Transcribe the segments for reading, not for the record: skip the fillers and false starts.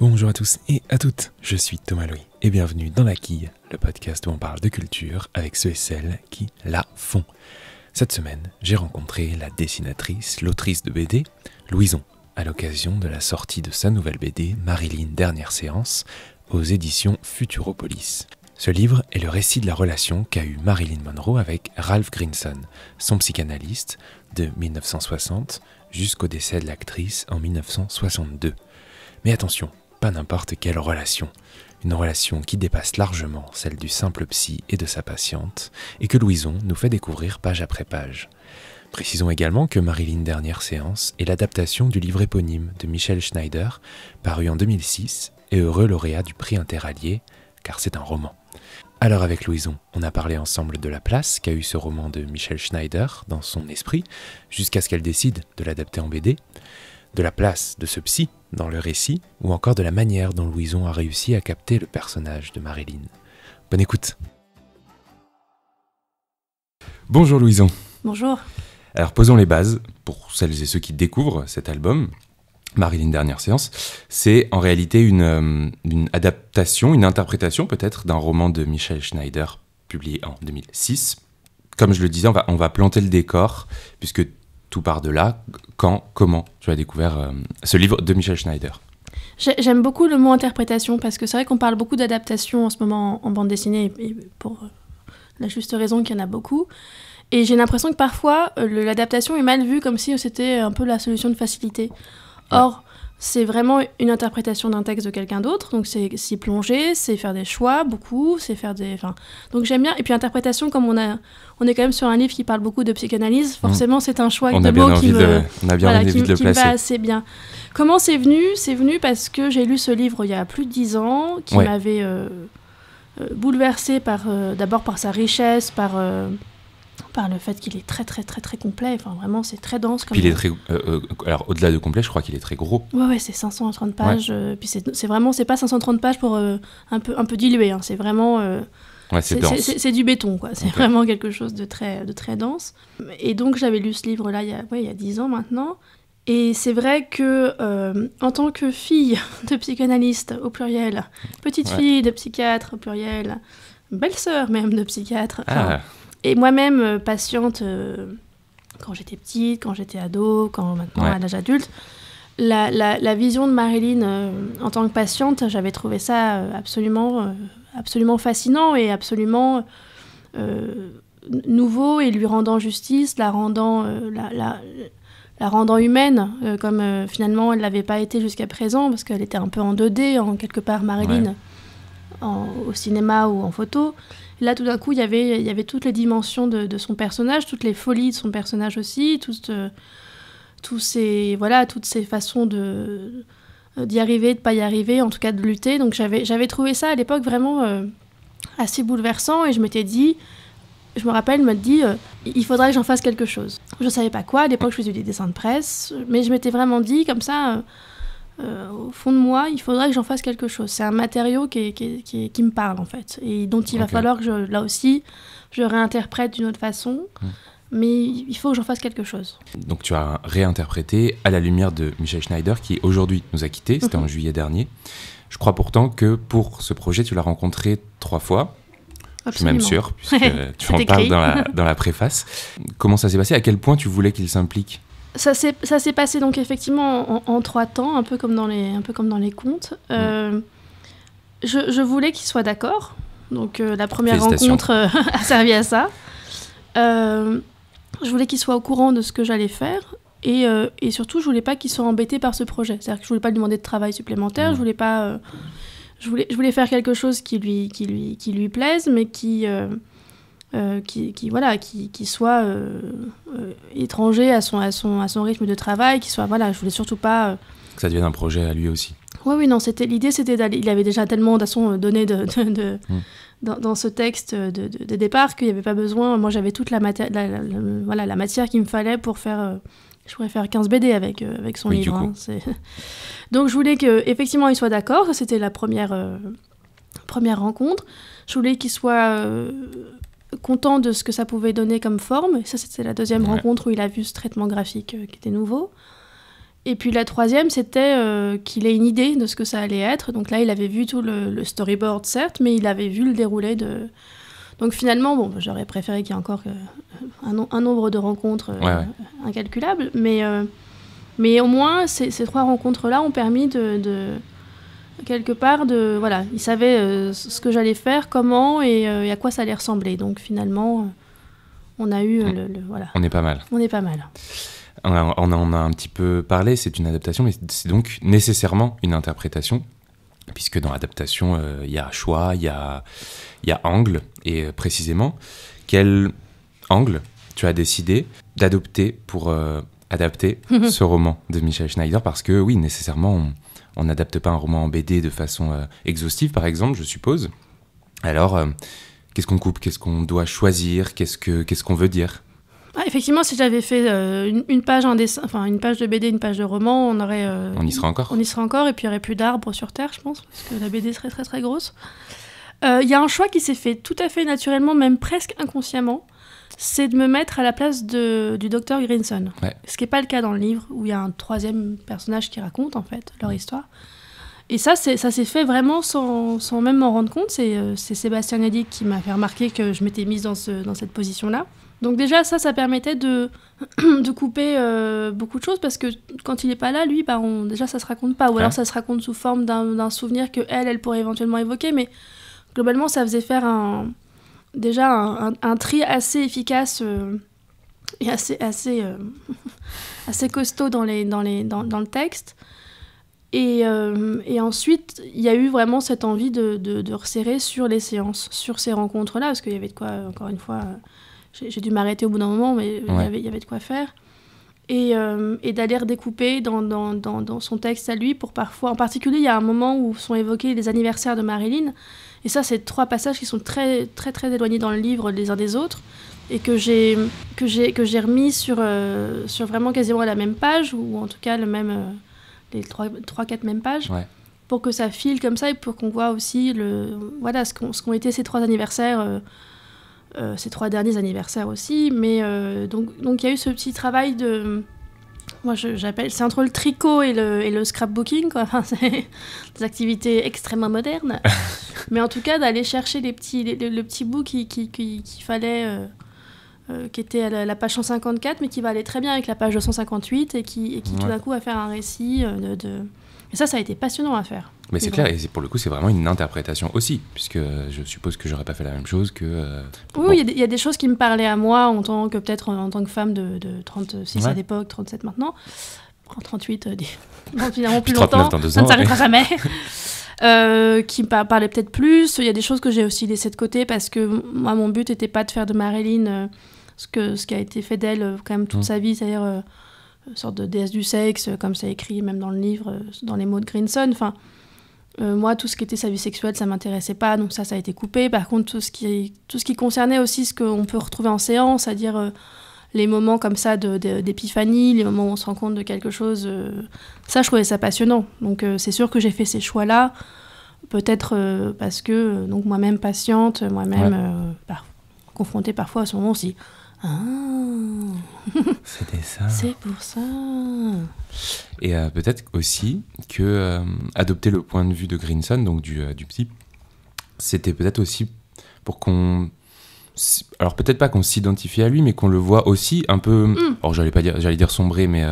Bonjour à tous et à toutes, je suis Thomas Louis et bienvenue dans La Quille, le podcast où on parle de culture avec ceux et celles qui la font. Cette semaine, j'ai rencontré la dessinatrice, l'autrice de BD, Louison, à l'occasion de la sortie de sa nouvelle BD, Marilyn Dernière Séance, aux éditions Futuropolis. Ce livre est le récit de la relation qu'a eue Marilyn Monroe avec Ralph Grinson, son psychanalyste, de 1960 jusqu'au décès de l'actrice en 1962. Mais attention, pas n'importe quelle relation. Une relation qui dépasse largement celle du simple psy et de sa patiente, et que Louison nous fait découvrir page après page. Précisons également que Marilyn Dernière Séance est l'adaptation du livre éponyme de Michel Schneider, paru en 2006, et heureux lauréat du prix Interallié, car c'est un roman. Alors avec Louison, on a parlé ensemble de la place qu'a eu ce roman de Michel Schneider dans son esprit, jusqu'à ce qu'elle décide de l'adapter en BD, de la place de ce psy dans le récit, ou encore de la manière dont Louison a réussi à capter le personnage de Marilyn. Bonne écoute. Bonjour Louison. Bonjour. Alors posons les bases, pour celles et ceux qui découvrent cet album, Marilyn Dernière Séance, c'est en réalité une adaptation, une interprétation peut-être d'un roman de Michel Schneider, publié en 2006. Comme je le disais, on va planter le décor, puisque tout part de là. Comment tu as découvert ce livre de Michel Schneider? J'aime beaucoup le mot interprétation, parce que c'est vrai qu'on parle beaucoup d'adaptation en ce moment en bande dessinée, et pour la juste raison qu'il y en a beaucoup. Et j'ai l'impression que parfois, l'adaptation est mal vue, comme si c'était un peu la solution de facilité. Or, c'est vraiment une interprétation d'un texte de quelqu'un d'autre, donc c'est s'y plonger, c'est faire des choix, beaucoup, c'est faire des... Donc j'aime bien, et puis interprétation, comme on est quand même sur un livre qui parle beaucoup de psychanalyse, forcément c'est un choix de mots qui me va assez bien. Comment c'est venu? C'est venu parce que j'ai lu ce livre il y a plus de 10 ans, qui m'avait bouleversée d'abord par sa richesse, par le fait qu'il est très très très très complet, enfin vraiment c'est très dense. Puis il est très, alors au-delà de complet, je crois qu'il est très gros. Ouais, c'est 530 pages, puis c'est vraiment, c'est pas 530 pages pour un peu dilué, hein, c'est vraiment... c'est dense. C'est du béton, quoi. C'est vraiment quelque chose de très dense. Et donc j'avais lu ce livre-là il y a 10 ans maintenant, et c'est vrai que en tant que fille de psychanalyste au pluriel, petite fille de psychiatre au pluriel, belle-sœur même de psychiatre... Et moi-même, patiente, quand j'étais petite, quand j'étais ado, maintenant à l'âge adulte, la vision de Marilyn en tant que patiente, j'avais trouvé ça absolument fascinant et absolument nouveau, et lui rendant justice, la rendant humaine, comme finalement elle ne l'avait pas été jusqu'à présent, parce qu'elle était un peu en 2D, en quelque part, Marilyn, au cinéma ou en photo. Là, tout d'un coup, il y avait toutes les dimensions de son personnage, toutes les folies de son personnage aussi, toutes ces façons d'y arriver, de ne pas y arriver, en tout cas de lutter. Donc j'avais trouvé ça à l'époque vraiment assez bouleversant, et je me rappelle me dire, il faudrait que j'en fasse quelque chose. Je ne savais pas quoi, à l'époque je faisais des dessins de presse, mais je m'étais vraiment dit comme ça... au fond de moi, il faudrait que j'en fasse quelque chose. C'est un matériau qui me parle, en fait, et dont il va falloir que, là aussi, je réinterprète d'une autre façon, mais il faut que j'en fasse quelque chose. Donc tu as réinterprété à la lumière de Michel Schneider, qui aujourd'hui nous a quittés, c'était en juillet dernier. Je crois pourtant que pour ce projet, tu l'as rencontré 3 fois. Absolument. Je suis même sûr, puisque tu en parles dans la préface. Comment ça s'est passé? À quel point tu voulais qu'il s'implique? Ça s'est passé donc effectivement en 3 temps, un peu comme dans les contes. Je voulais qu'il soit d'accord, donc la première rencontre a servi à ça. Je voulais qu'il soit au courant de ce que j'allais faire, et surtout je voulais pas qu'il soit embêté par ce projet. C'est-à-dire que je voulais pas lui demander de travail supplémentaire, je voulais faire quelque chose qui lui plaise, mais qui soit étranger à son rythme de travail, qui soit, je voulais surtout pas... Que ça devienne un projet à lui aussi. Oui, non, l'idée c'était d'aller... Il avait déjà tellement donné dans ce texte de départ qu'il n'y avait pas besoin... Moi j'avais toute la matière qu'il me fallait pour faire... je pourrais faire 15 BD avec son livre. Hein, donc je voulais qu'effectivement il soit d'accord, ça c'était la première rencontre. Je voulais qu'il soit... content de ce que ça pouvait donner comme forme. Et ça, c'était la deuxième rencontre où il a vu ce traitement graphique qui était nouveau. Et puis la troisième, c'était qu'il ait une idée de ce que ça allait être. Donc là, il avait vu tout le storyboard, certes, mais il avait vu le déroulé de... Donc finalement, bon, j'aurais préféré qu'il y ait encore un nombre de rencontres incalculable, mais au moins, ces 3 rencontres-là ont permis de quelque part, voilà, il savait ce que j'allais faire, comment et à quoi ça allait ressembler. Donc finalement, on a eu voilà. On est pas mal. On est pas mal. On en a un petit peu parlé, c'est une adaptation, mais c'est donc nécessairement une interprétation, puisque dans l'adaptation, il y a choix, il y a angle, et précisément, quel angle tu as décidé d'adopter pour adapter ce roman de Michael Schneider, parce que oui, nécessairement, on n'adapte pas un roman en BD de façon exhaustive, par exemple, je suppose. Alors, qu'est-ce qu'on coupe, qu'est-ce qu'on doit choisir, qu'est-ce qu'on veut dire ? Effectivement, si j'avais fait une page en dessin, enfin une page de BD, une page de roman, on aurait... on y sera encore. On y sera encore, et puis il n'y aurait plus d'arbres sur Terre, je pense, parce que la BD serait très très grosse. Il y a un choix qui s'est fait tout à fait naturellement, même presque inconsciemment, c'est de me mettre à la place du docteur Grinson. Ouais. Ce qui n'est pas le cas dans le livre, où il y a un 3e personnage qui raconte, en fait, leur histoire. Et ça s'est fait vraiment sans même m'en rendre compte. C'est Sébastien Nadic qui m'a fait remarquer que je m'étais mise dans cette position-là. Donc déjà, ça permettait de couper beaucoup de choses, parce que quand il n'est pas là, lui, déjà, ça se raconte pas. Ou alors, ça se raconte sous forme d'un souvenir qu'elle pourrait éventuellement évoquer. Mais globalement, ça faisait faire un tri assez efficace et assez costaud dans le texte. Et ensuite, il y a eu vraiment cette envie de resserrer sur les séances, sur ces rencontres-là, parce qu'il y avait de quoi, encore une fois... J'ai dû m'arrêter au bout d'un moment, mais il y avait de quoi faire. Et d'aller redécouper dans son texte à lui, pour parfois... En particulier, il y a un moment où sont évoqués les anniversaires de Marilyn. Et ça, c'est 3 passages qui sont très, très, très éloignés dans le livre les uns des autres. Et que j'ai remis sur vraiment quasiment la même page, ou en tout cas les 3-4 mêmes pages. Ouais. Pour que ça file comme ça, et pour qu'on voit aussi ce qu'ont été ces 3 anniversaires... ces 3 derniers anniversaires aussi, mais donc il y a eu ce petit travail de... Moi, j'appelle... C'est entre le tricot et le scrapbooking, quoi. Enfin, c'est des activités extrêmement modernes. Mais en tout cas, d'aller chercher le petit bout qu'il fallait... qui était à la page 154, mais qui va aller très bien avec la page 258, et qui tout d'un coup va faire un récit Et ça a été passionnant à faire. Mais c'est clair, et pour le coup, c'est vraiment une interprétation aussi, puisque je suppose que j'aurais pas fait la même chose que... Oui, il y a des choses qui me parlaient à moi, en tant que femme de 36 à l'époque, 37 maintenant, 38, finalement plus 39 longtemps, dans 2 ans, ça ne s'arrêtera jamais, qui me parlaient peut-être plus. Il y a des choses que j'ai aussi laissées de côté, parce que moi, mon but n'était pas de faire de Marilyn ce qui a été fait d'elle quand même toute sa vie, c'est-à-dire... une sorte de déesse du sexe, comme c'est écrit même dans le livre, dans les mots de Grinson. Enfin, moi, tout ce qui était sa vie sexuelle, ça m'intéressait pas, donc ça a été coupé. Par contre, tout ce qui concernait aussi ce qu'on peut retrouver en séance, c'est-à-dire les moments comme ça d'épiphanie, les moments où on se rend compte de quelque chose, ça, je trouvais ça passionnant. Donc c'est sûr que j'ai fait ces choix-là, peut-être parce que donc moi-même patiente, moi-même confrontée parfois à ce moment aussi. Ah, c'était ça. C'est pour ça. Et peut-être aussi que adopter le point de vue de Grinson, donc du psy, c'était peut-être aussi pour qu'on... Alors peut-être pas qu'on s'identifie à lui, mais qu'on le voit aussi un peu... Alors j'allais dire sombrer, mais...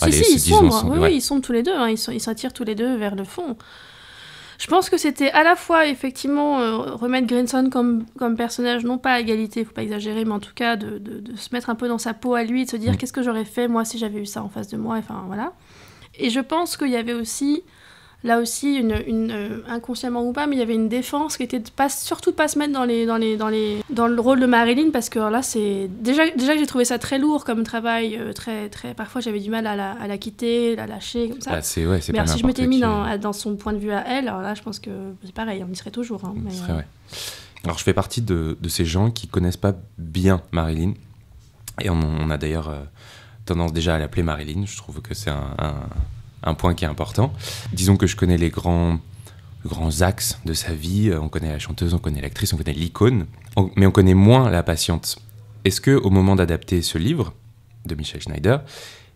ils sombrent. Oui, ils sombrent tous les deux. Hein. Ils s'attirent tous les deux vers le fond. Je pense que c'était à la fois, effectivement, remettre Grinson comme personnage, non pas à égalité, il ne faut pas exagérer, mais en tout cas de se mettre un peu dans sa peau à lui, de se dire qu'est-ce que j'aurais fait, moi, si j'avais eu ça en face de moi, enfin, voilà. Et je pense qu'il y avait aussi, là aussi, inconsciemment ou pas, mais il y avait une défense qui était surtout de pas se mettre dans le rôle de Marilyn, parce que alors là, c'est... Déjà que j'ai trouvé ça très lourd comme travail, très, très... Parfois, j'avais du mal à la quitter, la lâcher, comme ça. Bah, c'est mais pas alors, si je m'étais mis dans son point de vue à elle, alors là, je pense que c'est pareil, on y serait toujours. Hein, mais, Alors, je fais partie de ces gens qui connaissent pas bien Marilyn, et on a d'ailleurs tendance déjà à l'appeler Marilyn. Je trouve que c'est un point qui est important. Disons que je connais les grands axes de sa vie. On connaît la chanteuse, on connaît l'actrice, on connaît l'icône, mais on connaît moins la patiente. Est-ce qu'au moment d'adapter ce livre de Michael Schneider,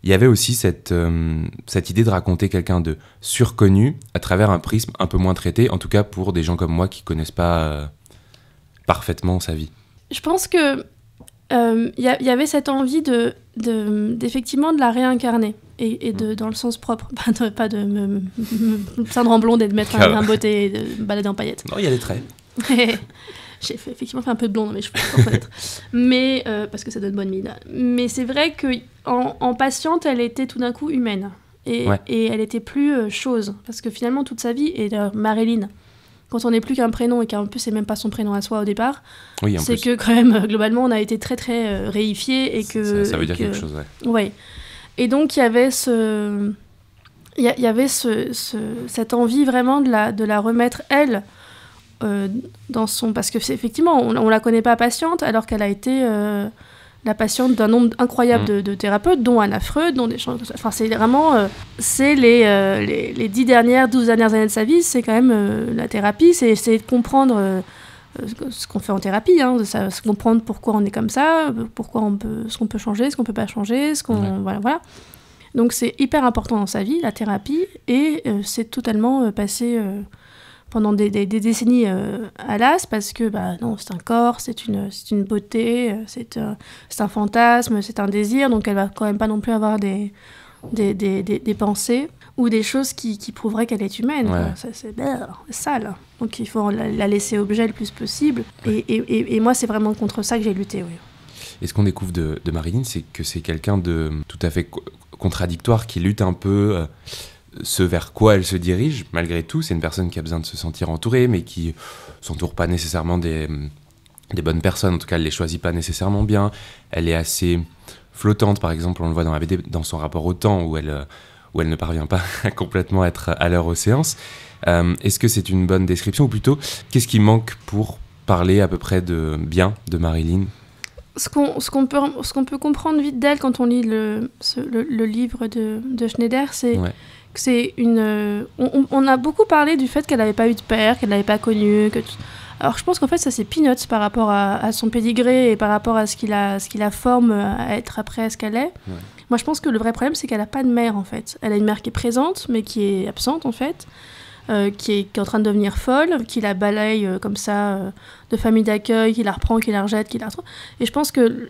il y avait aussi cette idée de raconter quelqu'un de surconnu à travers un prisme un peu moins traité, en tout cas pour des gens comme moi qui connaissent pas parfaitement sa vie. Je pense que y avait cette envie d'effectivement de la réincarner et dans le sens propre, pas de me ceindre en blonde et de mettre un grain de beauté et de me balader en paillettes. Non, il y a des traits. J'ai effectivement fait un peu de blond dans mes cheveux, faut reconnaître. Mais parce que ça donne bonne mine. Mais c'est vrai que en patiente, elle était tout d'un coup humaine et elle était plus chose, parce que finalement toute sa vie, et Marilyn, quand on n'est plus qu'un prénom et qu'en plus c'est même pas son prénom à soi au départ, c'est que quand même globalement on a été très très réifié et que ça veut dire quelque chose, ouais. Et donc il y avait cette envie vraiment de la remettre elle dans son, parce que effectivement on la connaît pas patiente alors qu'elle a été la patiente d'un nombre incroyable de thérapeutes, dont Anna Freud, dont des gens. Enfin, c'est vraiment. C'est les 12 dernières années de sa vie, c'est quand même la thérapie, c'est essayer de comprendre ce qu'on fait en thérapie, hein, de comprendre pourquoi on est comme ça, ce qu'on peut changer, ce qu'on peut pas changer, voilà. Donc, c'est hyper important dans sa vie, la thérapie, et c'est totalement passé. Pendant des décennies à l'as, parce que non, c'est un corps, c'est une beauté, c'est un fantasme, c'est un désir, donc elle va quand même pas non plus avoir des pensées ou des choses qui prouveraient qu'elle est humaine. Ouais. C'est sale. Donc il faut la laisser objet le plus possible. Ouais. Et moi, c'est vraiment contre ça que j'ai lutté. Oui. Et ce qu'on découvre de Marilyn, c'est que c'est quelqu'un de tout à fait contradictoire, qui lutte un peu... ce vers quoi elle se dirige, malgré tout. C'est une personne qui a besoin de se sentir entourée, mais qui s'entoure pas nécessairement des bonnes personnes. En tout cas, elle les choisit pas nécessairement bien. Elle est assez flottante, par exemple, on le voit dans la BD, dans son rapport au temps, où elle ne parvient pas à complètement être à l'heure aux séances. Est-ce que c'est une bonne description, ou plutôt, qu'est-ce qui manque pour parler à peu près bien de Marilyn ? Ce qu'on peut comprendre vite d'elle quand on lit le livre de Schneider, c'est... Ouais. C'est on a beaucoup parlé du fait qu'elle n'avait pas eu de père, qu'elle n'avait pas connu. Alors je pense qu'en fait ça c'est peanuts par rapport à son pédigré et par rapport à ce qui la forme à être après ce qu'elle est. Ouais. Moi je pense que le vrai problème c'est qu'elle n'a pas de mère en fait. Elle a une mère qui est présente mais qui est absente en fait, qui est en train de devenir folle, qui la balaye comme ça de famille d'accueil, qui la reprend, qui la rejette, qui la retrouve. Et je pense que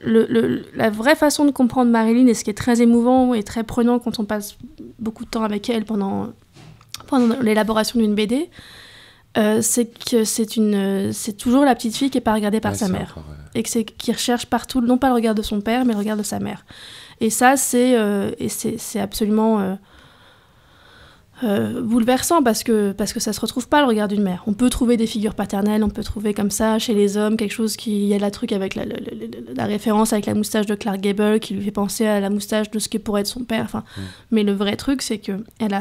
la vraie façon de comprendre Marilyn, et ce qui est très émouvant et très prenant quand on passe beaucoup de temps avec elle pendant l'élaboration d'une BD, c'est que c'est toujours la petite fille qui n'est pas regardée par sa mère. Et qui recherche partout, non pas le regard de son père, mais le regard de sa mère. Et ça, c'est absolument... bouleversant parce que ça se retrouve pas le regard d'une mère. On peut trouver des figures paternelles, on peut trouver comme ça chez les hommes quelque chose qui... Il y a la truc avec la référence avec la moustache de Clark Gable qui lui fait penser à la moustache de ce qui pourrait être son père. Enfin, mais le vrai truc c'est que elle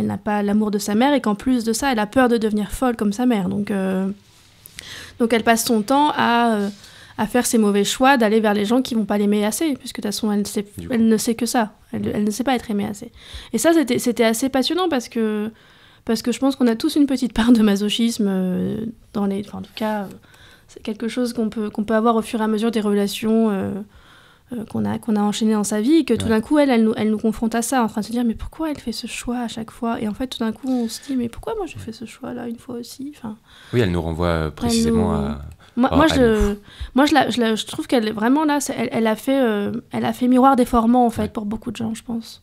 n'a pas l'amour de sa mère et qu'en plus de ça elle a peur de devenir folle comme sa mère. Donc elle passe son temps à faire ses mauvais choix, d'aller vers les gens qui vont pas l'aimer assez, puisque de toute façon, elle ne sait que ça. Elle ne sait pas être aimée assez. Et ça, c'était assez passionnant, parce que je pense qu'on a tous une petite part de masochisme en tout cas, c'est quelque chose qu'on peut avoir au fur et à mesure des relations qu'on a enchaînées dans sa vie, et que tout d'un coup, elle nous confronte à ça, en train de se dire, mais pourquoi elle fait ce choix à chaque fois ? Et en fait, tout d'un coup, on se dit, mais pourquoi moi j'ai fait ce choix-là une fois aussi ? Oui, elle nous renvoie précisément à... je trouve qu'elle est vraiment là, elle a fait miroir déformant en fait pour beaucoup de gens, je pense,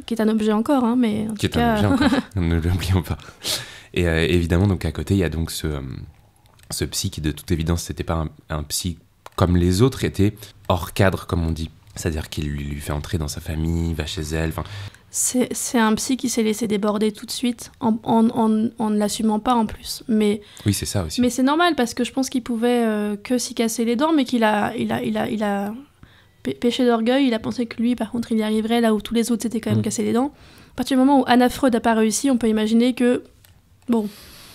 qui est un objet encore, hein, mais en tout cas... un objet encore, ne l'oublions pas. Et évidemment, donc à côté, il y a donc ce psy qui, de toute évidence, c'était pas un psy comme les autres, était hors cadre, comme on dit, c'est-à-dire qu'il lui fait entrer dans sa famille, va chez elle. C'est un psy qui s'est laissé déborder tout de suite, en ne l'assumant pas en plus. Mais, oui, c'est ça aussi. Mais c'est normal, parce que je pense qu'il pouvait que s'y casser les dents, mais qu'il a péché d'orgueil. Il a pensé que lui, par contre, il y arriverait, là où tous les autres s'étaient quand même cassé les dents. À partir du moment où Anna Freud n'a pas réussi, on peut imaginer que, bon,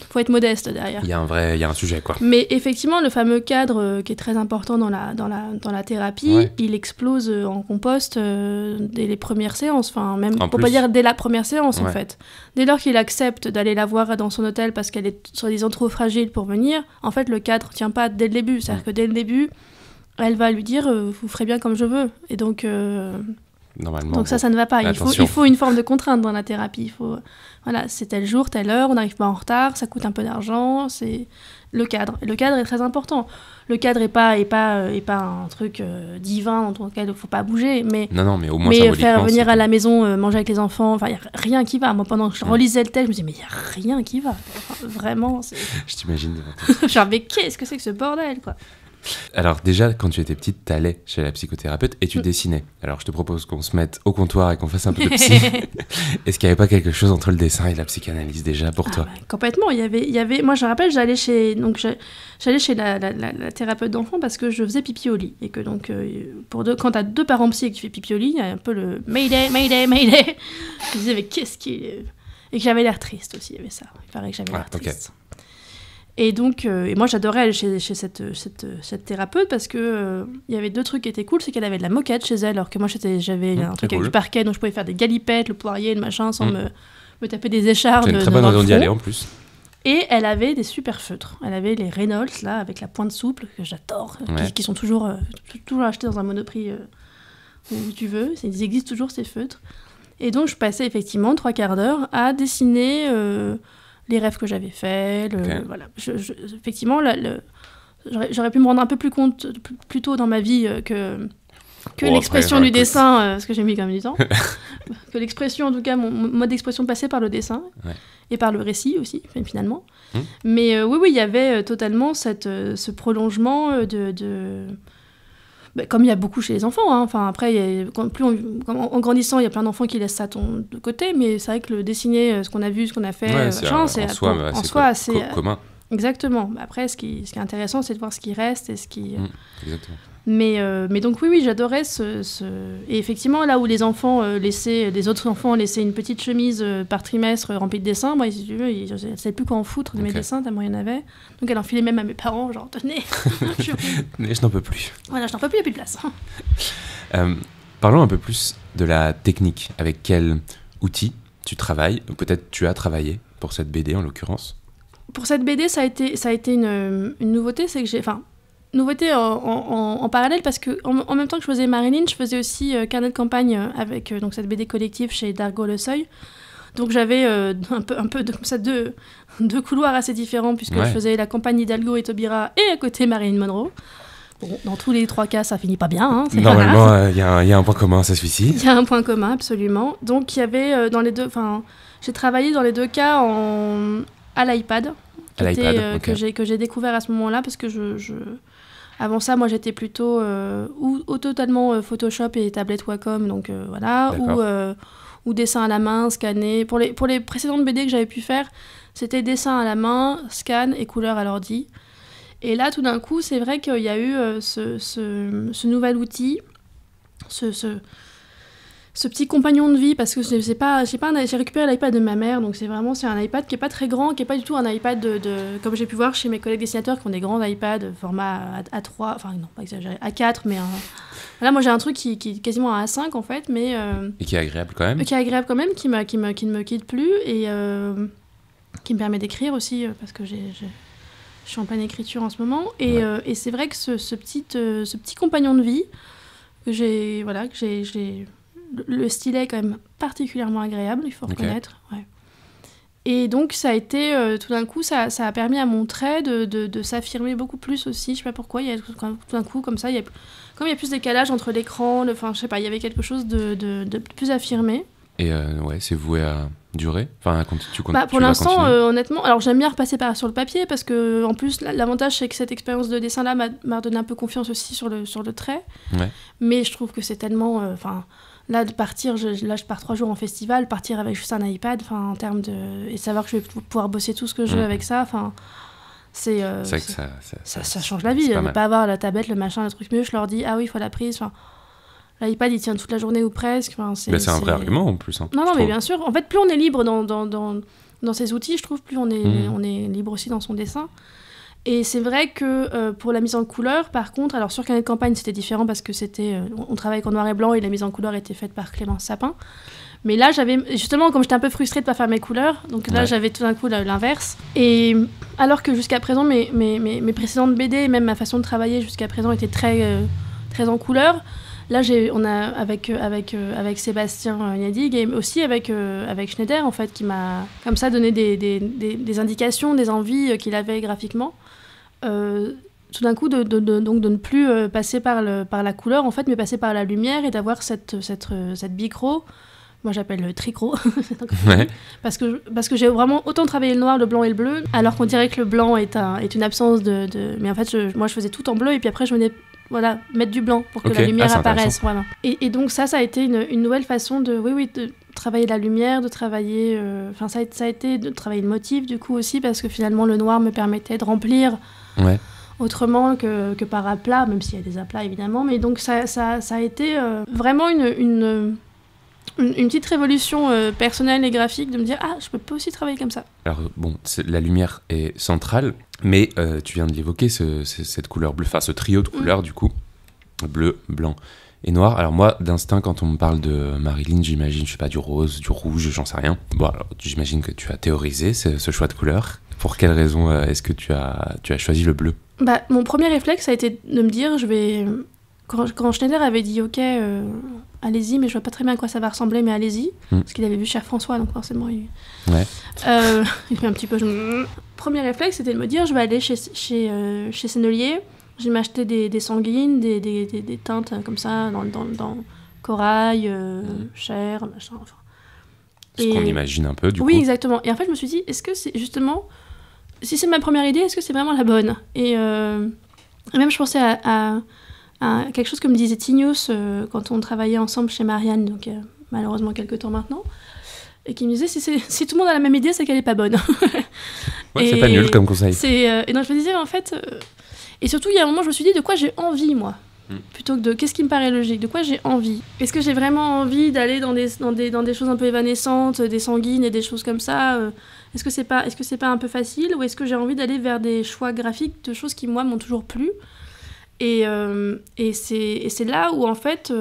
faut être modeste derrière. Il y a un sujet, quoi. Mais effectivement, le fameux cadre qui est très important dans la thérapie, il explose en compost dès les premières séances. Enfin, même, pour pas dire dès la première séance, en fait. Dès lors qu'il accepte d'aller la voir dans son hôtel parce qu'elle est soi-disant trop fragile pour venir, en fait, le cadre tient pas dès le début. C'est-à-dire que dès le début, elle va lui dire vous ferez bien comme je veux. Et donc Normalement. Donc ça ne va pas. Il faut une forme de contrainte dans la thérapie. Il faut, voilà, c'est tel jour, telle heure, on n'arrive pas en retard, ça coûte un peu d'argent, c'est le cadre. Et le cadre est très important. Le cadre est pas un truc divin dans lequel il ne faut pas bouger, mais non, mais au moins symboliquement, faire venir à la maison manger avec les enfants, enfin, il n'y a rien qui va. Moi, pendant que je relisais le texte, je me disais, mais il n'y a rien qui va. Enfin, vraiment, c'est... Je t'imagine. Genre, mais qu'est-ce que c'est que ce bordel, quoi. Alors déjà, quand tu étais petite, t'allais chez la psychothérapeute et tu dessinais. Alors je te propose qu'on se mette au comptoir et qu'on fasse un peu de psy. Est-ce qu'il n'y avait pas quelque chose entre le dessin et la psychanalyse déjà pour toi? Complètement. Il y avait. Moi, je me rappelle, j'allais chez la thérapeute d'enfants parce que je faisais pipi au lit et que donc quand t'as 2 parents psy et que tu fais pipi au lit, il y a un peu le Mayday, Mayday, Mayday. Je me disais mais qu'est-ce qui est... Et que j'avais l'air triste aussi. Il y avait ça. Il paraît que j'avais l'air triste. Et donc, et moi j'adorais aller chez cette thérapeute parce que il y avait 2 trucs qui étaient cool, c'est qu'elle avait de la moquette chez elle, alors que moi j'avais un truc avec du parquet, donc je pouvais faire des galipettes, le poirier, le machin, sans me taper des échardes. C'est une très bonne raison d'y aller en plus. Et elle avait des super feutres. Elle avait les Reynolds là, avec la pointe souple, que j'adore, qui sont toujours achetés dans un Monoprix où tu veux. Ils existent toujours ces feutres. Et donc je passais effectivement 3/4 d'heure à dessiner... les rêves que j'avais faits, voilà. Effectivement, j'aurais pu me rendre un peu plus compte plus tôt dans ma vie que l'expression du dessin, parce que j'ai mis quand même du temps, que l'expression, en tout cas, mon mode d'expression passait par le dessin, et par le récit aussi, finalement. Mais oui, il y avait totalement ce prolongement comme il y a beaucoup chez les enfants, hein. Enfin, après, en grandissant, il y a plein d'enfants qui laissent ça de côté, mais c'est vrai que le dessiner, ce qu'on a vu, ce qu'on a fait, c'est en soi assez commun. Exactement. Après, ce qui est intéressant, c'est de voir ce qui reste et ce qui... Exactement. Mais donc oui, j'adorais Et effectivement, là où les autres enfants laissaient une petite chemise par trimestre remplie de dessins, moi, si tu veux, je ne savais plus quoi en foutre de mes dessins, tellement il y en avait. Donc elle en filait même à mes parents, genre, tenez, je n'en peux plus. Voilà, je n'en peux plus, il n'y a plus de place. Parlons un peu plus de la technique. Avec quel outil tu travailles, ou peut-être tu as travaillé pour cette BD en l'occurrence? Pour cette BD, ça a été une nouveauté, c'est que j'ai... Enfin, nouveauté en parallèle, parce que en même temps que je faisais Marilyn, je faisais aussi carnet de campagne avec donc cette BD collective chez Dargaud Le Seuil. Donc j'avais un peu comme ça deux couloirs assez différents, puisque je faisais la campagne Hidalgo et Taubira et à côté Marilyn Monroe. Bon, dans tous les 3 cas, ça finit pas bien. Hein, normalement, il y a un point commun, c'est celui-ci. Il y a un point commun, absolument. Donc il y avait dans les deux... Enfin, j'ai travaillé dans les 2 cas à l'iPad, que j'ai découvert à ce moment-là, parce que avant ça, moi, j'étais plutôt ou totalement Photoshop et tablette Wacom, donc voilà, ou dessin à la main, scanner. Pour les précédentes BD que j'avais pu faire, c'était dessin à la main, scan et couleur à l'ordi. Et là, tout d'un coup, c'est vrai qu'il y a eu ce nouvel outil, ce petit compagnon de vie, parce que j'ai récupéré l'iPad de ma mère, donc c'est un iPad qui est pas très grand, qui est pas du tout un iPad comme j'ai pu voir chez mes collègues dessinateurs qui ont des grands iPads format A3, enfin non, pas exagéré, A4, mais là moi j'ai un truc qui est quasiment un A5 en fait, mais et qui est agréable quand même. Qui ne me quitte plus et qui me permet d'écrire aussi parce que je suis en pleine écriture en ce moment et c'est vrai que ce petit compagnon de vie que j'ai le stylet est quand même particulièrement agréable, il faut reconnaître. Ouais. Et donc, ça a été, tout d'un coup, ça a permis à mon trait de s'affirmer beaucoup plus aussi. Je sais pas pourquoi, il y a tout d'un coup, comme ça, comme il y a plus de décalage entre l'écran, enfin, je sais pas, il y avait quelque chose de plus affirmé. Et c'est voué à durer? Enfin, pour l'instant, honnêtement, alors j'aime bien repasser sur le papier parce que, en plus, l'avantage c'est que cette expérience de dessin-là m'a donné un peu confiance aussi sur le trait. Ouais. Mais je trouve que c'est tellement, là de partir, je pars 3 jours en festival, partir avec juste un iPad, en termes et savoir que je vais pouvoir bosser tout ce que je veux avec ça, c'est vrai que ça change la vie. Ne pas avoir la tablette, le machin, le truc mieux. Je leur dis il faut la prise. L'iPad, il tient toute la journée ou presque. C'est un vrai argument en plus. Non, mais bien sûr. En fait, plus on est libre dans ces outils, je trouve, plus on est libre aussi dans son dessin. Et c'est vrai que pour la mise en couleur, par contre, alors sur Carnet de campagne, c'était différent parce que on travaille en noir et blanc et la mise en couleur était faite par Clémence Sapin. Mais là, justement, comme j'étais un peu frustrée de ne pas faire mes couleurs, donc là, j'avais tout d'un coup l'inverse. Et alors que jusqu'à présent, mes précédentes BD, et même ma façon de travailler jusqu'à présent était très, très en couleur, Là, on a avec Sébastien Yadig et aussi avec Schneider, en fait, qui m'a comme ça donné des indications, des envies qu'il avait graphiquement. Tout d'un coup, donc de ne plus passer par la couleur, en fait, mais passer par la lumière et d'avoir cette bicro. Moi, j'appelle le tricro, Ouais. parce que j'ai vraiment autant travaillé le noir, le blanc et le bleu, alors qu'on dirait que le blanc est une absence de... Mais en fait, moi, je faisais tout en bleu, et puis après, je venais mettre du blanc pour que la lumière apparaisse. Voilà. Et donc ça a été une nouvelle façon de travailler la lumière, de travailler... ça a été de travailler le motif, du coup, aussi, parce que finalement, le noir me permettait de remplir... Ouais. Autrement que par aplat, même s'il y a des aplats, évidemment. Mais donc, ça a été vraiment une petite révolution personnelle et graphique de me dire je peux aussi travailler comme ça. Alors bon, la lumière est centrale, mais tu viens de l'évoquer, cette couleur bleue, enfin ce trio de couleurs du coup, bleu, blanc et noir. Alors moi, d'instinct, quand on me parle de Marilyn, j'imagine, je sais pas, du rose, du rouge, j'en sais rien. Bon, alors j'imagine que tu as théorisé ce choix de couleur. Pour quelle raison est-ce que tu as choisi le bleu ? Mon premier réflexe a été de me dire, quand Schneider avait dit ok, allez-y, mais je vois pas très bien à quoi ça va ressembler, mais allez-y, parce qu'il avait vu Cher François, donc forcément il fait un petit peu... Premier réflexe, c'était de me dire, je vais aller chez Sennelier, je vais m'acheter des sanguines, des teintes comme ça, dans corail, chair, machin, enfin. Ce qu'on imagine un peu, du coup. Oui, exactement. Et en fait, je me suis dit, est-ce que c'est justement... Si c'est ma première idée, est-ce que c'est vraiment la bonne ? Et même, je pensais à quelque chose que me disait Tignos quand on travaillait ensemble chez Marianne, donc malheureusement quelques temps maintenant, et qui me disait, si tout le monde a la même idée, c'est qu'elle n'est pas bonne. Ouais, c'est pas nul comme conseil. Et donc je me disais, en fait... Et surtout, il y a un moment, je me suis dit, de quoi j'ai envie, moi ? Plutôt que de qu'est-ce qui me paraît logique, de quoi j'ai envie. Est-ce que j'ai vraiment envie d'aller dans des choses un peu évanescentes, des sanguines et des choses comme ça Est-ce que c'est pas un peu facile, ou est-ce que j'ai envie d'aller vers des choix graphiques de choses qui moi m'ont toujours plu et c'est là où en fait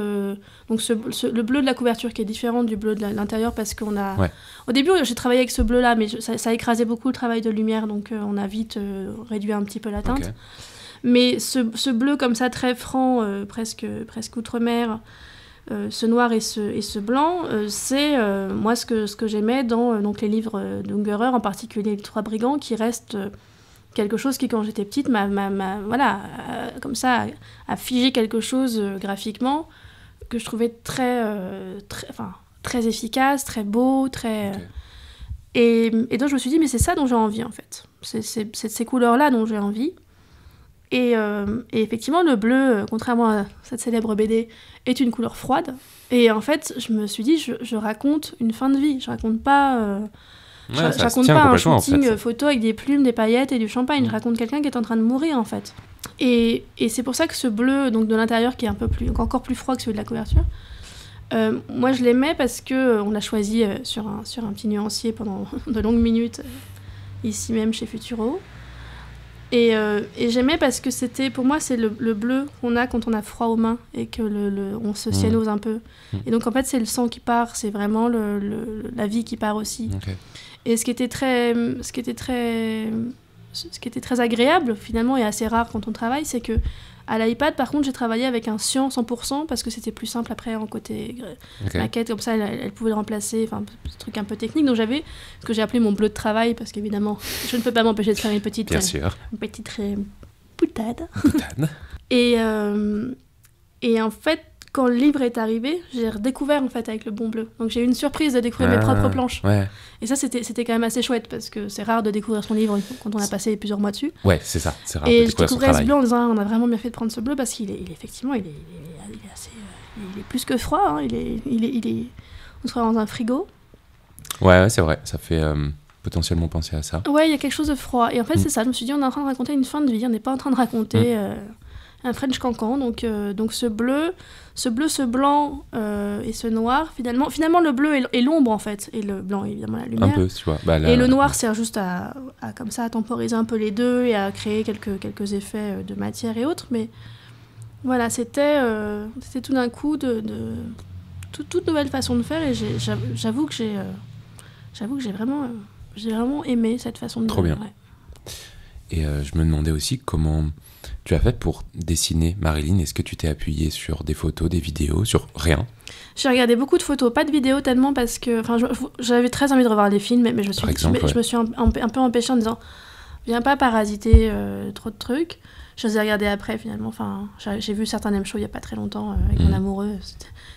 donc le bleu de la couverture qui est différent du bleu de l'intérieur, parce qu'on a au début j'ai travaillé avec ce bleu là, mais ça écrasait beaucoup le travail de lumière, donc on a vite réduit un petit peu la teinte. Mais ce bleu comme ça, très franc, presque outre-mer, ce noir et ce blanc, c'est moi ce que j'aimais dans donc les livres d'Ungerer, en particulier Les Trois Brigands, qui restent quelque chose qui, quand j'étais petite, comme ça, a figé quelque chose graphiquement que je trouvais très efficace, très beau, très... Et donc je me suis dit, mais c'est ça dont j'ai envie, en fait. C'est ces couleurs-là dont j'ai envie. Et effectivement, le bleu, contrairement à cette célèbre BD, est une couleur froide. Et en fait, je me suis dit, je raconte une fin de vie. Je raconte pas, je raconte pas un shooting photo avec des plumes, des paillettes et du champagne. Je raconte quelqu'un qui est en train de mourir, en fait. Et c'est pour ça que ce bleu, donc de l'intérieur, qui est encore plus froid que celui de la couverture, moi je l'aimais parce qu'on l'a choisi sur un petit nuancier pendant de longues minutes, ici même chez Futuro. Et j'aimais parce que pour moi, c'est le bleu qu'on a quand on a froid aux mains et que on se cyanose un peu. Et donc, en fait, c'est le sang qui part, c'est vraiment la vie qui part aussi. Okay. Et ce qui était très agréable, finalement, et assez rare quand on travaille, c'est que à l'iPad, par contre, j'ai travaillé avec un cyan 100% parce que c'était plus simple après en côté maquette, comme ça, elle pouvait le remplacer, enfin, un truc un peu technique. Donc j'avais ce que j'ai appelé mon bleu de travail, parce qu'évidemment, je ne peux pas m'empêcher de faire une petite boutade. Et en fait, quand le livre est arrivé, j'ai redécouvert en fait avec le bon bleu. Donc j'ai eu une surprise de découvrir mes propres planches. Ouais. Et ça, c'était quand même assez chouette, parce que c'est rare de découvrir son livre quand on a passé plusieurs mois dessus. Ouais, c'est ça, c'est rare et de découvrir son travail. Et je découvrais ce bleu en disant, on a vraiment bien fait de prendre ce bleu, parce qu'il est effectivement, il est assez, il est plus que froid. Hein. Il est, on serait dans un frigo. Ouais, c'est vrai, ça fait potentiellement penser à ça. Ouais, il y a quelque chose de froid. Et en fait, c'est ça. Je me suis dit, on est en train de raconter une fin de vie. On n'est pas en train de raconter un French cancan. Donc ce bleu, ce blanc et ce noir, finalement le bleu est l'ombre, en fait. Et le blanc, évidemment, la lumière. Un peu, tu vois. Et le noir sert juste à comme ça, à temporiser un peu les deux et à créer quelques effets de matière et autres. Mais voilà, c'était tout d'un coup toute nouvelle façon de faire. Et j'avoue que j'ai vraiment aimé cette façon de faire. Trop bien. Ouais. Et je me demandais aussi comment tu as fait pour dessiner Marilyn. Est-ce que tu t'es appuyé sur des photos, des vidéos, sur rien? J'ai regardé beaucoup de photos, pas de vidéos tellement parce que j'avais très envie de revoir les films, mais je me suis un peu empêchée en disant viens pas parasiter trop de trucs. Je les ai regardés après finalement. Enfin, j'ai vu certains M Show il y a pas très longtemps avec mon amoureux.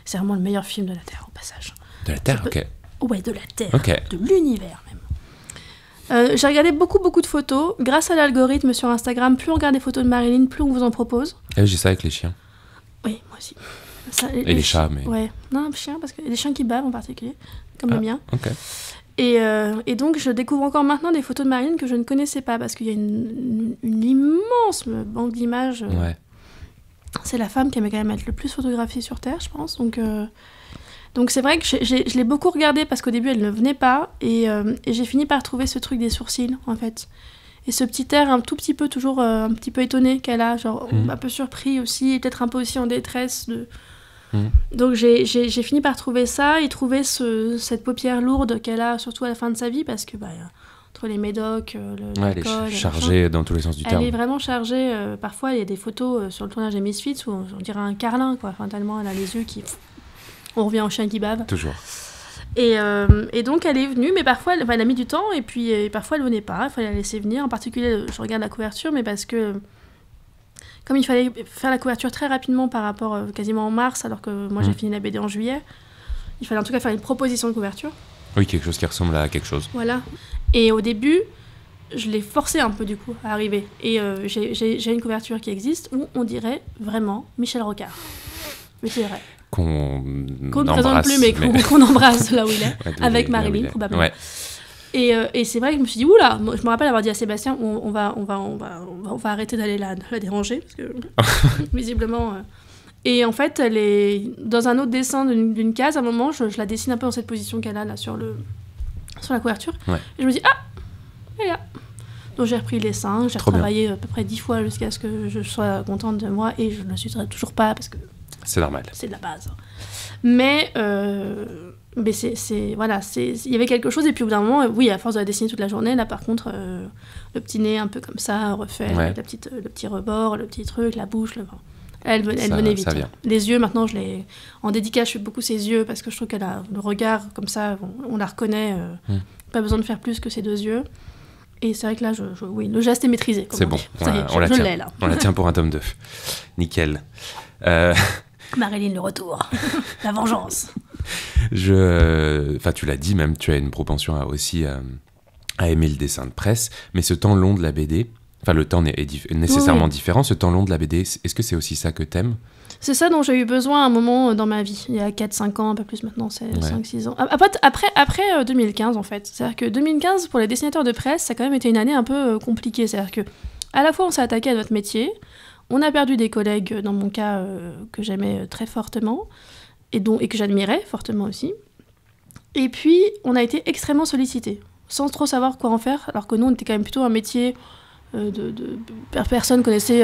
C'est vraiment le meilleur film de la Terre au passage. De la Terre, ok. Ouais, de la Terre, de l'univers même. J'ai regardé beaucoup de photos. Grâce à l'algorithme sur Instagram, plus on regarde des photos de Marilyn, plus on vous en propose. Et j'ai ça avec les chiens. Oui, moi aussi. Ça, et les chats, mais... Ouais, non, les chiens, parce que les chiens qui bavent en particulier, comme le mien. Ok. Et donc, je découvre encore maintenant des photos de Marilyn que je ne connaissais pas, parce qu'il y a une immense banque d'images. Ouais. C'est la femme qui aimait quand même être le plus photographiée sur Terre, je pense. Donc c'est vrai que je l'ai beaucoup regardée, parce qu'au début, elle ne venait pas, et j'ai fini par trouver ce truc des sourcils, en fait. Et ce petit air un tout petit peu, toujours un petit peu étonné qu'elle a, genre un peu surpris aussi, et peut-être un peu aussi en détresse de... Donc j'ai fini par trouver ça et trouver cette paupière lourde qu'elle a surtout à la fin de sa vie, parce que entre les médocs, elle est chargée dans tous les sens du terme. Elle est vraiment chargée. Parfois il y a des photos sur le tournage des Misfits où on dirait un carlin, quoi. Enfin, tellement elle a les yeux qui... On revient au chien qui bave. Toujours. Et donc elle est venue, mais parfois elle a mis du temps, et puis parfois elle venait pas, il fallait la laisser venir. En particulier, je regarde la couverture, mais parce que comme il fallait faire la couverture très rapidement par rapport quasiment en mars, alors que moi j'ai fini la BD en juillet, il fallait en tout cas faire une proposition de couverture. Oui, quelque chose qui ressemble à quelque chose. Voilà. Et au début, je l'ai forcé un peu du coup à arriver. Et j'ai une couverture qui existe où on dirait vraiment Michel Rocard. Mais c'est vrai. Qu'on ne présente plus, mais qu'on embrasse là où il est, avec Marilyn probablement. Ouais. Et c'est vrai que je me suis dit, oula, je me rappelle avoir dit à Sébastien, on va arrêter d'aller la déranger, parce que visiblement... Et en fait, elle est dans un autre dessin d'une case, à un moment, je la dessine un peu dans cette position qu'elle a là sur la couverture. Ouais. Et je me dis, elle est là. Donc j'ai repris les seins, j'ai retravaillé à peu près 10 fois jusqu'à ce que je sois contente de moi, et je ne le suis toujours pas, parce que... C'est normal. C'est de la base. Mais il y avait quelque chose, et puis au bout d'un moment, oui, à force de la dessiner toute la journée, là par contre, le petit nez un peu comme ça, refait, le petit rebord, le petit truc, la bouche, elle venait vite. Les yeux, maintenant, en dédicace, je fais beaucoup ses yeux, parce que je trouve qu'elle a le regard comme ça, on la reconnaît, pas besoin de faire plus que ses deux yeux. Et c'est vrai que là, oui, le geste est maîtrisé. C'est bon, on la tient. On la tient pour un tome 2. Nickel. Marilyn, le retour. La vengeance. Enfin, tu l'as dit, même, tu as une propension à aimer le dessin de presse, mais ce temps long de la BD, enfin, le temps est nécessairement différent. Ce temps long de la BD, est-ce que c'est aussi ça que t'aimes ? C'est ça dont j'ai eu besoin à un moment dans ma vie. Il y a 4-5 ans, un peu plus maintenant, c'est 5-6 ans. Après 2015, en fait. C'est-à-dire que 2015, pour les dessinateurs de presse, ça a quand même été une année un peu compliquée. C'est-à-dire que, à la fois, on s'est attaqué à notre métier, on a perdu des collègues, dans mon cas, que j'aimais très fortement, et que j'admirais fortement aussi. Et puis, on a été extrêmement sollicités, sans trop savoir quoi en faire, alors que nous, on était quand même plutôt un métier personne connaissait,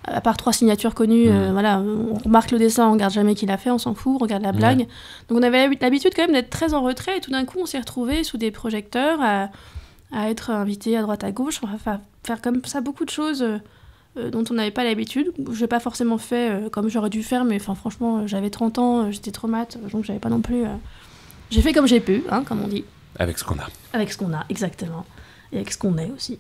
à part 3 signatures connues, voilà, on remarque le dessin, on regarde jamais qui l'a fait, on s'en fout, on regarde la blague. Donc on avait l'habitude quand même d'être très en retrait, et tout d'un coup, on s'est retrouvés sous des projecteurs, à être invités à droite à gauche, on va faire comme ça beaucoup de choses... dont on n'avait pas l'habitude. Je n'ai pas forcément fait comme j'aurais dû faire, mais franchement, j'avais 30 ans, j'étais traumate, donc j'avais pas non plus... J'ai fait comme j'ai pu, comme on dit. Avec ce qu'on a. Avec ce qu'on a, exactement. Et avec ce qu'on est aussi.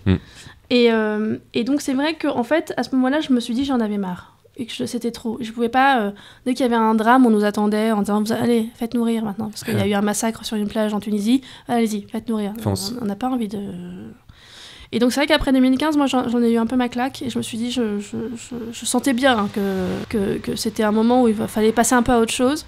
Et donc c'est vrai qu'en fait, à ce moment-là, je me suis dit j'en avais marre. Et que c'était trop. Je pouvais pas... dès qu'il y avait un drame, on nous attendait en disant « Allez, faites-nous rire maintenant ». Parce qu'il y a eu un massacre sur une plage en Tunisie. Allez-y, faites-nous rire. On n'a pas envie de... Et donc c'est vrai qu'après 2015, moi j'en ai eu un peu ma claque, et je me suis dit, je sentais bien que c'était un moment où il fallait passer un peu à autre chose.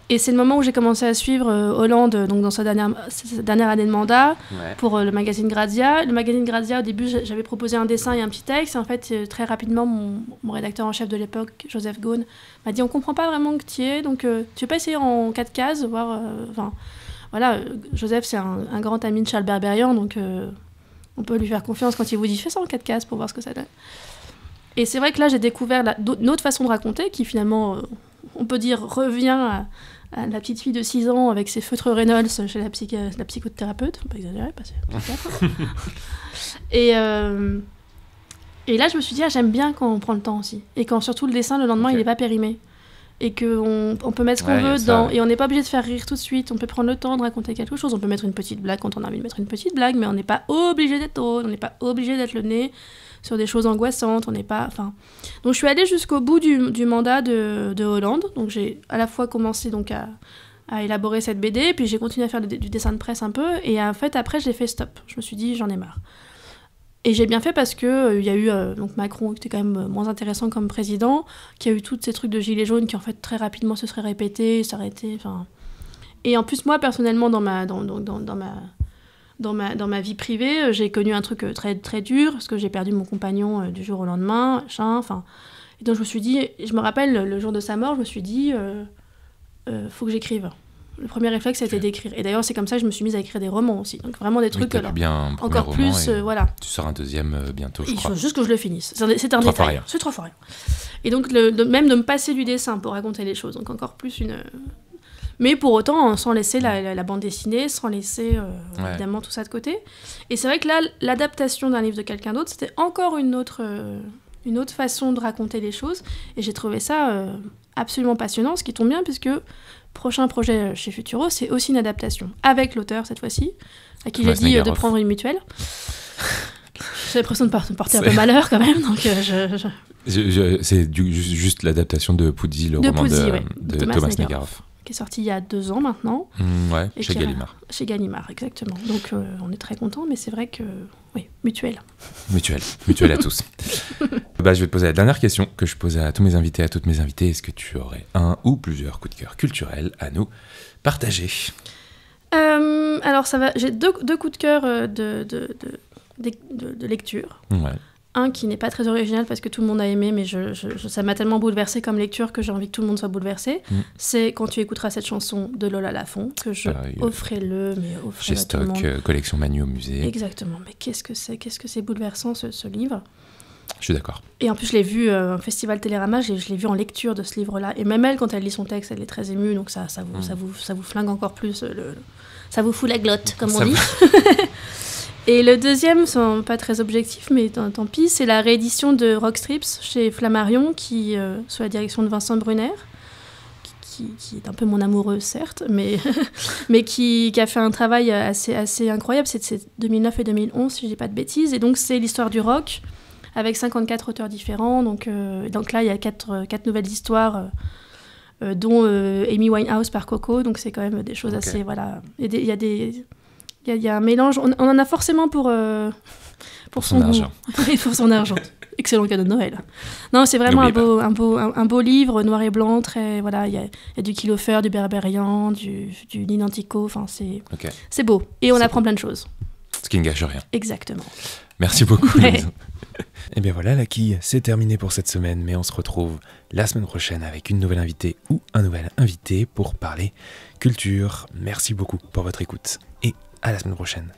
Et c'est le moment où j'ai commencé à suivre Hollande, donc dans sa dernière année de mandat, pour le magazine Grazia. Le magazine Grazia, au début, j'avais proposé un dessin et un petit texte, et en fait, très rapidement, mon rédacteur en chef de l'époque, Joseph Gaune, m'a dit, on comprend pas vraiment que tu y es, donc tu veux pas essayer en 4 cases, voir... voilà, Joseph, c'est un grand ami de Charles Berberian, donc... on peut lui faire confiance quand il vous dit « fais ça en 4 cases pour voir ce que ça donne ». Et c'est vrai que là, j'ai découvert une autre façon de raconter qui, finalement, on peut dire, revient la petite fille de 6 ans avec ses feutres Reynolds chez la psychothérapeute, faut pas exagérer, pas psychiatre. Et là, je me suis dit, j'aime bien quand on prend le temps aussi. Et quand surtout le dessin, le lendemain, il n'est pas périmé. Et qu'on peut mettre ce qu'on veut dedans. Et on n'est pas obligé de faire rire tout de suite. On peut prendre le temps de raconter quelque chose. On peut mettre une petite blague quand on a envie de mettre une petite blague, mais on n'est pas obligé d'être drôle. On n'est pas obligé d'être le nez sur des choses angoissantes. On n'est pas... Enfin... Donc je suis allée jusqu'au bout du mandat de Hollande. Donc j'ai à la fois commencé donc à élaborer cette BD, puis j'ai continué à faire du dessin de presse un peu. Et en fait, après, j'ai fait stop. Je me suis dit, j'en ai marre. Et j'ai bien fait parce qu'il y a eu donc Macron, qui était quand même moins intéressant comme président, qui a eu tous ces trucs de gilets jaunes qui, en fait, très rapidement se seraient répétés, s'arrêtaient, enfin... Et en plus, moi, personnellement, dans ma vie privée, j'ai connu un truc très, très dur, parce que j'ai perdu mon compagnon du jour au lendemain, enfin... Et donc, je me suis dit... Je me rappelle, le jour de sa mort, je me suis dit... faut que j'écrive. Le premier réflexe, c'était d'écrire. Et d'ailleurs, c'est comme ça que je me suis mise à écrire des romans aussi. Donc vraiment des trucs encore plus, voilà. Tu sors un deuxième bientôt, je crois. Il faut juste que je le finisse. C'est un détail. Fois rien. C'est 3 fois rien. Et donc même de me passer du dessin pour raconter les choses. Donc encore plus une... Mais pour autant, sans laisser la bande dessinée, sans laisser évidemment tout ça de côté. Et c'est vrai que là, l'adaptation d'un livre de quelqu'un d'autre, c'était encore une autre façon de raconter les choses. Et j'ai trouvé ça absolument passionnant, ce qui tombe bien, puisque... Prochain projet chez Futuro, c'est aussi une adaptation, avec l'auteur cette fois-ci, à qui j'ai dit de prendre une mutuelle. J'ai l'impression de porter un peu malheur quand même, donc c'est juste l'adaptation de Poudzi, le roman de Thomas Negaroff. Qui est sorti il y a 2 ans maintenant. Chez Gallimard. Chez Gallimard, exactement. Donc on est très contents, mais c'est vrai que... Oui, mutuelle. Mutuelle à tous. Je vais te poser la dernière question que je pose à tous mes invités, à toutes mes invitées. Est-ce que tu aurais un ou plusieurs coups de cœur culturels à nous partager ? Alors ça va, j'ai deux coups de cœur de lecture. Ouais. Un qui n'est pas très original parce que tout le monde a aimé, mais ça m'a tellement bouleversée comme lecture que j'ai envie que tout le monde soit bouleversé. C'est Quand tu écouteras cette chanson de Lola Lafont, que je offrez-le, mais offrez-le chez Stock, collection Manu au musée. Exactement, mais qu'est-ce que c'est bouleversant ce livre. Je suis d'accord. Et en plus, je l'ai vu au Festival Télérama, je l'ai vu en lecture de ce livre-là. Et même elle, quand elle lit son texte, elle est très émue, donc ça vous flingue encore plus, ça vous fout la glotte, comme on dit. Et le deuxième, c'est pas très objectif, mais tant pis, c'est la réédition de Rock Strips chez Flammarion, qui sous la direction de Vincent Brunner, qui est un peu mon amoureux, certes, mais qui a fait un travail assez incroyable. C'est 2009 et 2011, si je dis pas de bêtises. Et donc, c'est l'histoire du rock, avec 54 auteurs différents. Donc là, il y a 4 nouvelles histoires, dont Amy Winehouse par Coco. Donc, c'est quand même des choses assez... Voilà. Il y a un mélange, on en a forcément pour son argent. Oui, pour son argent. Excellent cadeau de Noël. Non, c'est vraiment un beau livre, noir et blanc, très, voilà, il y a du Kilofer, du Berberian, du Ninantico, enfin c'est beau. Et on apprend plein de choses. Ce qui ne gâche rien. Exactement. Merci beaucoup. Et bien voilà, la quille, c'est terminé pour cette semaine, mais on se retrouve la semaine prochaine avec une nouvelle invitée ou un nouvel invité pour parler culture. Merci beaucoup pour votre écoute et à la semaine prochaine.